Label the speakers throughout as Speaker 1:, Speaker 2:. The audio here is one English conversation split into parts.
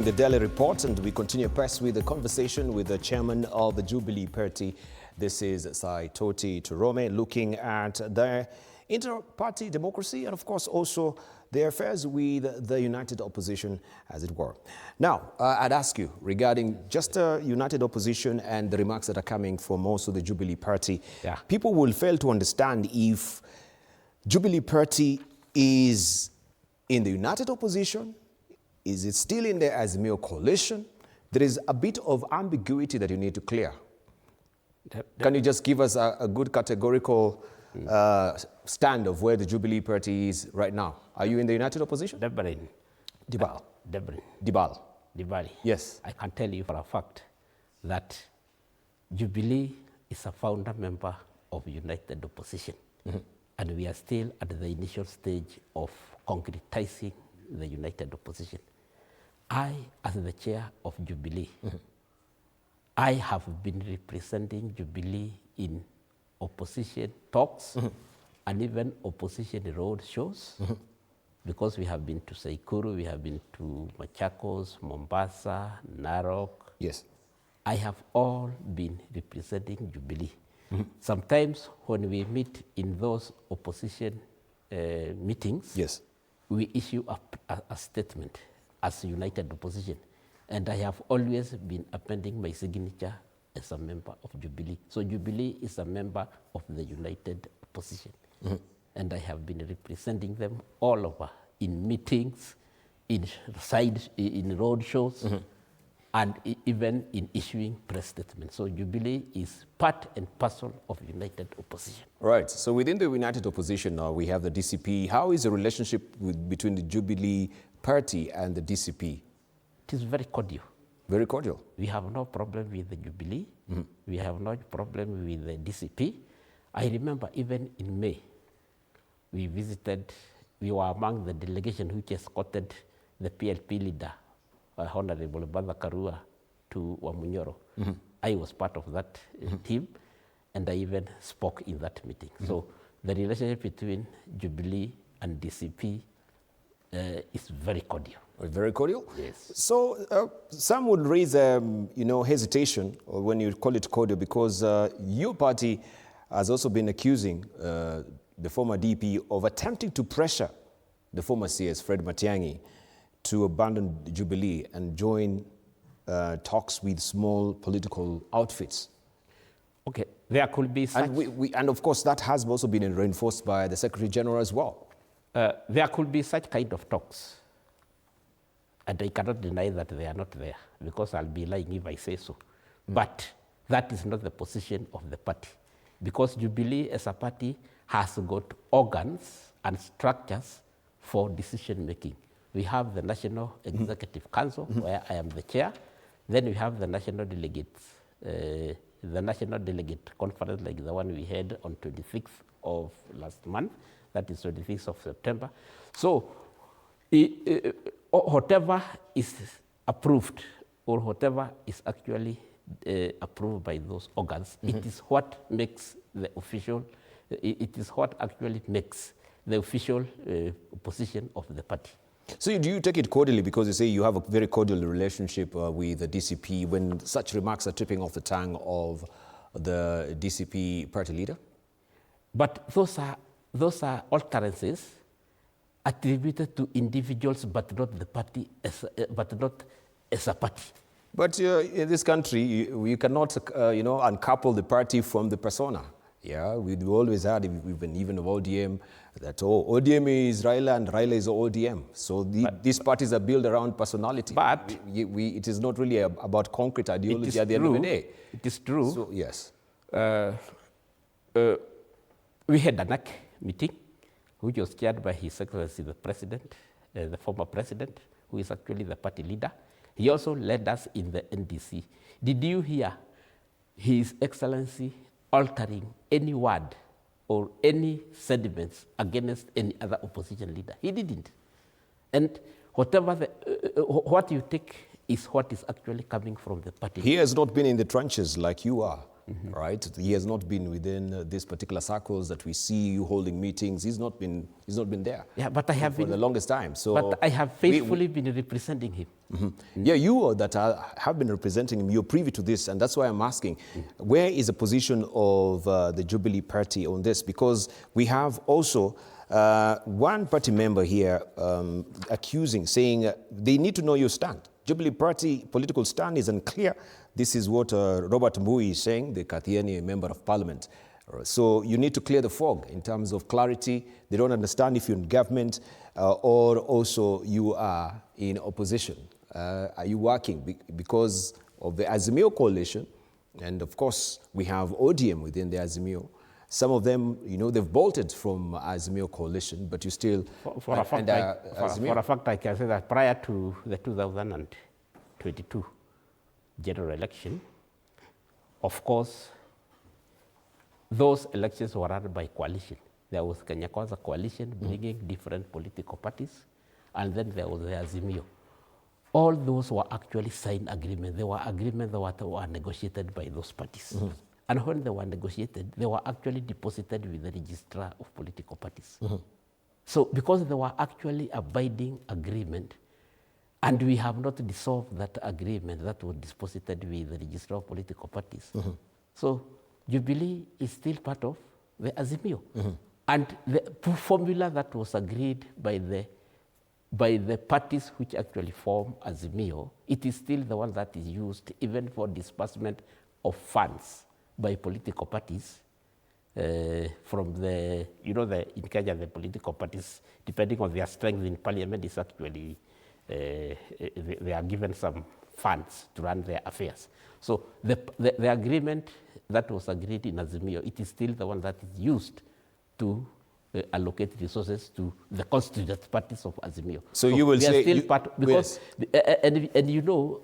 Speaker 1: The Daily Report, and we continue press with the conversation with the chairman of the Jubilee Party. This is Saitoti Torome, looking at the inter-party democracy and of course also the affairs with the united opposition, as it were. Now, I'd ask you regarding just united opposition and the remarks that are coming from also the Jubilee Party.
Speaker 2: Yeah.
Speaker 1: People will fail to understand if Jubilee Party is in the united opposition. Is it still in there as a mere coalition? There is a bit of ambiguity that you need to clear. Can you just give us a good categorical stand of where the Jubilee Party is right now? Are you in the united opposition? Dibal. Yes.
Speaker 2: I can tell you for a fact that Jubilee is a founder member of united opposition. And we are still at the initial stage of concretizing the united opposition. I, as the chair of Jubilee, I have been representing Jubilee in opposition talks and even opposition road shows, because we have been to Saikuru, we have been to Machakos, Mombasa, Narok.
Speaker 1: Yes.
Speaker 2: I have all been representing Jubilee. Sometimes when we meet in those opposition meetings,
Speaker 1: yes,
Speaker 2: we issue a statement as united opposition. And I have always been appending my signature as a member of Jubilee. So Jubilee is a member of the united opposition. And I have been representing them all over in meetings, in road shows, and even in issuing press statements. So Jubilee is part and parcel of united opposition.
Speaker 1: Right. So within the united opposition now, we have the DCP. How is the relationship between the Jubilee Party and the DCP?
Speaker 2: It is very cordial.
Speaker 1: Very cordial.
Speaker 2: We have no problem with the Jubilee. We have no problem with the DCP. I remember even in May, we were among the delegation which escorted the PLP leader, Honorable Baba Karua, to Wamunyoro. I was part of that team, and I even spoke in that meeting. So the relationship between Jubilee and DCP is very cordial.
Speaker 1: Very cordial?
Speaker 2: Yes.
Speaker 1: So some would raise, hesitation when you call it cordial, because your party has also been accusing the former DP of attempting to pressure the former CS, Fred Matiangi, to abandon Jubilee and join talks with small political outfits.
Speaker 2: Okay, there could be such...
Speaker 1: And of course, that has also been reinforced by the Secretary General as well.
Speaker 2: There could be such kind of talks. And I cannot deny that they are not there, because I'll be lying if I say so. But that is not the position of the party, because Jubilee as a party has got organs and structures for decision making. We have the National Executive Council, where I am the chair. Then we have the national delegates, the national delegate conference like the one we had on 26th of last month, that is 26th of September. So whatever is approved or whatever is actually approved by those organs, it is what makes the official, it is what actually makes the official position of the party.
Speaker 1: So do you take it cordially, because you say you have a very cordial relationship with the DCP, when such remarks are tripping off the tongue of the DCP party leader?
Speaker 2: But those are utterances attributed to individuals, but not the party, but not as a party.
Speaker 1: But in this country, you cannot, uncouple the party from the persona. Yeah, we've always had, even of ODM, that ODM is Raila and Raila is ODM. So these parties are built around personality.
Speaker 2: But
Speaker 1: it is not really about concrete ideology at the end of the day.
Speaker 2: It is true.
Speaker 1: So, yes.
Speaker 2: We had a NAC meeting, which was chaired by His Excellency the President, the former President, who is actually the party leader. He also led us in the NDC. Did you hear His Excellency altering any word or any sentiments against any other opposition leader? He didn't. And whatever what you take is what is actually coming from the party.
Speaker 1: He has not been in the trenches like you are. Right? He has not been within these particular circles that we see you holding meetings. He's not been there.
Speaker 2: Yeah, but I have
Speaker 1: for the longest time. So
Speaker 2: but I have faithfully been representing him.
Speaker 1: Yeah, you that have been representing him, you're privy to this, and that's why I'm asking, where is the position of the Jubilee Party on this? Because we have also one party member here accusing, saying they need to know your stand. Jubilee Party political stand is unclear. This is what Robert Mbui is saying, the Kathiani member of parliament. So you need to clear the fog in terms of clarity. They don't understand if you're in government or also you are in opposition. Are you working because of the Azimio coalition? And of course, we have ODM within the Azimio. Some of them, you know, they've bolted from Azimio coalition, but you still...
Speaker 2: For a fact, I can say that prior to the 2022 general election, of course, those elections were run by coalition. There was Kenya Kwanza coalition bringing different political parties, and then there was the Azimio. All those were actually signed agreements. They were agreements that were negotiated by those parties. And when they were negotiated, they were actually deposited with the registrar of political parties. So because they were actually a binding agreement, and we have not dissolved that agreement that was deposited with the registrar of political parties. So Jubilee is still part of the Azimio. And the formula that was agreed by the parties which actually form Azimio, it is still the one that is used even for disbursement of funds by political parties from the, you know, in Kenya, the political parties, depending on their strength in parliament, is actually, they are given some funds to run their affairs. So the agreement that was agreed in Azimio, it is still the one that is used to allocate resources to the constituent parties of Azimio.
Speaker 1: So you will say...
Speaker 2: still part, because, and you know,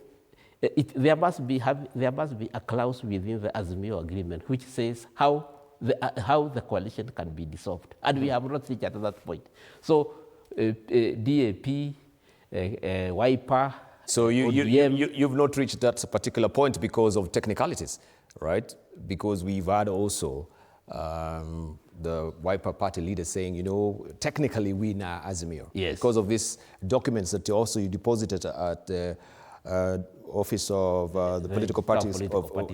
Speaker 2: there must be a clause within the Azimio agreement which says how the coalition can be dissolved. And we have not reached at that point. So DAP, Wiper...
Speaker 1: So you've not reached that particular point because of technicalities, right? Because we've had also the Wiper party leader saying, you know, technically we now Azimio.
Speaker 2: Yes.
Speaker 1: Because of these documents that you deposited at the office of the political parties.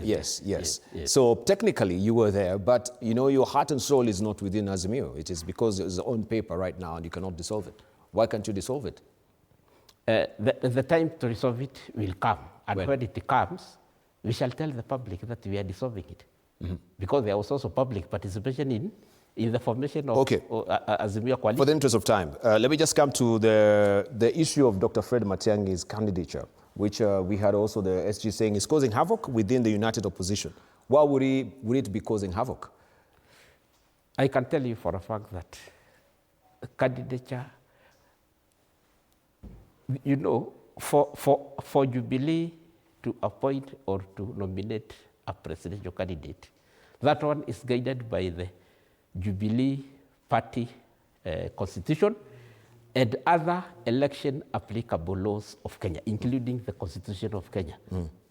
Speaker 1: Yes. So technically you were there, but you know, your heart and soul is not within Azimio. It is because it's on paper right now and you cannot dissolve it. Why can't you dissolve it?
Speaker 2: The time to resolve it will come. And when it comes, we shall tell the public that we are dissolving it. Because there was also public participation in the formation of Azimio coalition.
Speaker 1: For the interest of time, let me just come to the issue of Dr. Fred Matiangi's candidature, which we had also the SG saying is causing havoc within the united opposition. Why would it be causing havoc?
Speaker 2: I can tell you for a fact that candidature, you know, for Jubilee to appoint or to nominate a presidential candidate, that one is guided by the Jubilee Party constitution and other election applicable laws of Kenya, including the Constitution of Kenya.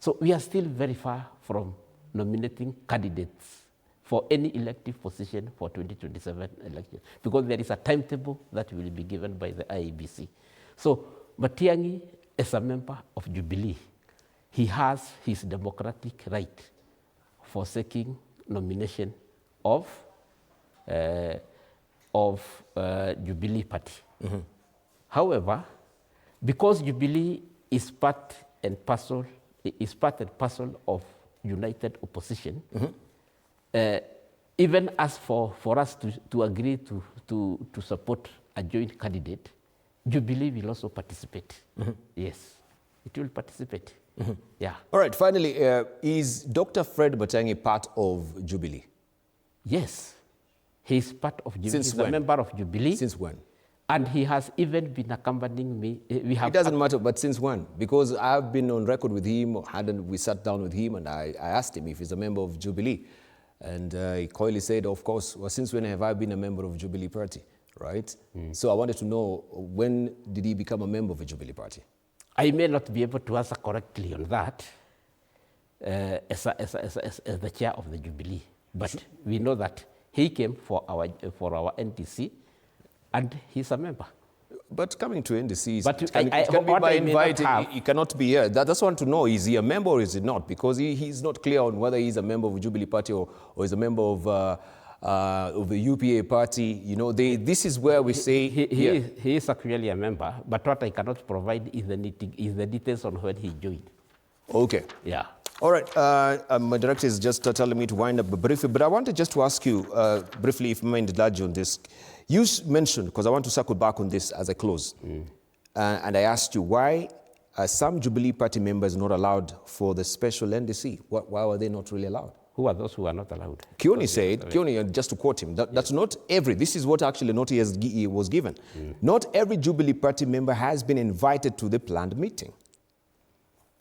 Speaker 2: So we are still very far from nominating candidates for any elective position for 2027 election, because there is a timetable that will be given by the IEBC. So Matiangi, as a member of Jubilee, he has his democratic right for seeking nomination of Jubilee Party. However, because Jubilee is part and parcel of united opposition, even as for us to agree to support a joint candidate, Jubilee will also participate. Yes, it will participate. Yeah.
Speaker 1: All right, finally, is Dr. Fred Matiangi part of Jubilee?
Speaker 2: Yes, he is part of Jubilee.
Speaker 1: Since when?
Speaker 2: He's a member of Jubilee.
Speaker 1: Since when?
Speaker 2: And he has even been accompanying me.
Speaker 1: It doesn't matter, but since when? Because I've been on record with him, we sat down with him, and I asked him if he's a member of Jubilee. And he coyly said, of course, well, since when have I been a member of Jubilee Party, right? So I wanted to know, when did he become a member of the Jubilee Party?
Speaker 2: I may not be able to answer correctly on that as the chair of the Jubilee, but we know that he came for our NTC, and he's a member.
Speaker 1: But coming to NDC,
Speaker 2: But
Speaker 1: it can be by invite. He cannot be here. That's what I want to know. Is he a member or is he not? Because he's not clear on whether he's a member of the Jubilee Party or is a member of the UPA Party. You know, this is where we say...
Speaker 2: He is actually a member, but what I cannot provide is the details on when he joined.
Speaker 1: Okay.
Speaker 2: Yeah.
Speaker 1: All right. My director is just telling me to wind up briefly, but I wanted just to ask you briefly, if you mind indulge on this. You mentioned, because I want to circle back on this as I close, and I asked you why some Jubilee Party members not allowed for the special NDC. Why were they not really allowed?
Speaker 2: Who are those who are not allowed?
Speaker 1: Kioni said, just to quote him, that's not every, this is what actually notice he was given. Not every Jubilee Party member has been invited to the planned meeting.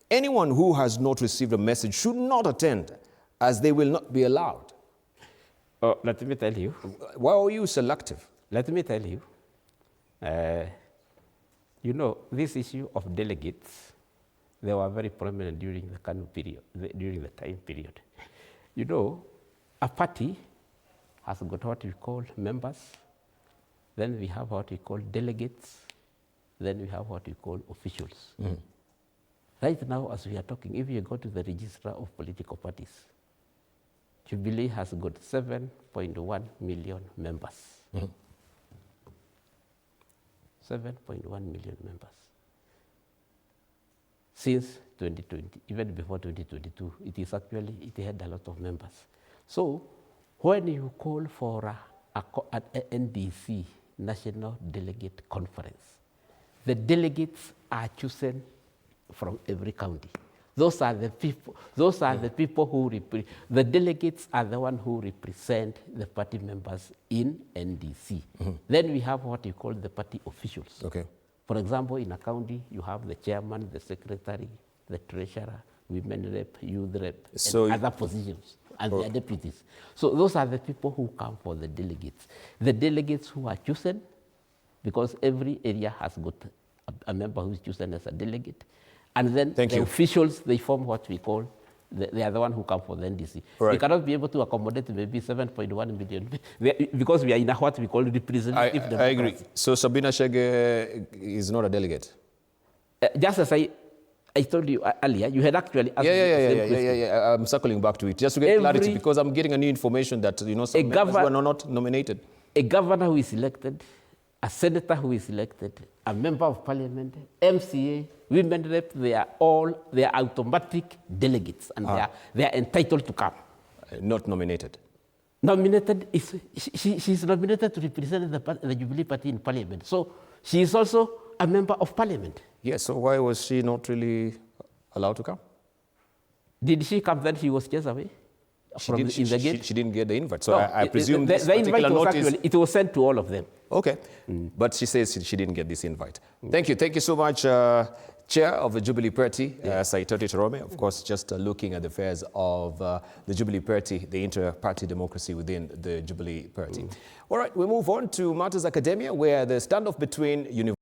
Speaker 1: Anyone who has not received a message should not attend, as they will not be allowed.
Speaker 2: Oh, let me tell you.
Speaker 1: Why are you selective?
Speaker 2: Let me tell you. You know, this issue of delegates, they were very prominent during the Kanu period, during the time period. You know, a party has got what we call members, then we have what we call delegates, then we have what we call officials. Right now, as we are talking, if you go to the register of political parties, Jubilee has got 7.1 million members. 7.1 million members. Since 2020, even before 2022, it had a lot of members. So when you call for an NDC, National Delegate Conference, the delegates are chosen from every county. Those are the people. Those are the people who the delegates are the one who represent the party members in NDC. Then we have what you call the party officials.
Speaker 1: Okay.
Speaker 2: For example, in a county, you have the chairman, the secretary, the treasurer, women rep, youth rep, and other positions, and their deputies. So those are the people who come for the delegates. The delegates who are chosen, because every area has got a member who is chosen as a delegate. And then the officials, they form what we call, they are the one who come for the NDC. Right. We cannot be able to accommodate maybe 7.1 million because we are in what we call representative democracy.
Speaker 1: I agree. So Sabina Chege is not a delegate?
Speaker 2: Just as I told you earlier, you had actually asked
Speaker 1: Yeah. I'm circling back to it just to get clarity, because I'm getting a new information that some members were not nominated.
Speaker 2: A governor who is elected, a senator who is elected, a member of parliament, MCA, women rep, they are automatic delegates, and they are entitled to come.
Speaker 1: Not nominated.
Speaker 2: Nominated she's nominated to represent the Jubilee Party in parliament. So she is also a member of parliament.
Speaker 1: Yes, so why was she not really allowed to come?
Speaker 2: Did she come then? She was chased away? She
Speaker 1: didn't get the invite. So I presume this particular notice...
Speaker 2: it was sent to all of them.
Speaker 1: Okay. But she says she didn't get this invite. Thank you. Thank you so much, Chair of the Jubilee Party, Saitoti Torome. Of course, just looking at the affairs of the Jubilee Party, the inter-party democracy within the Jubilee Party. All right, we move on to matters academia, where the standoff between universities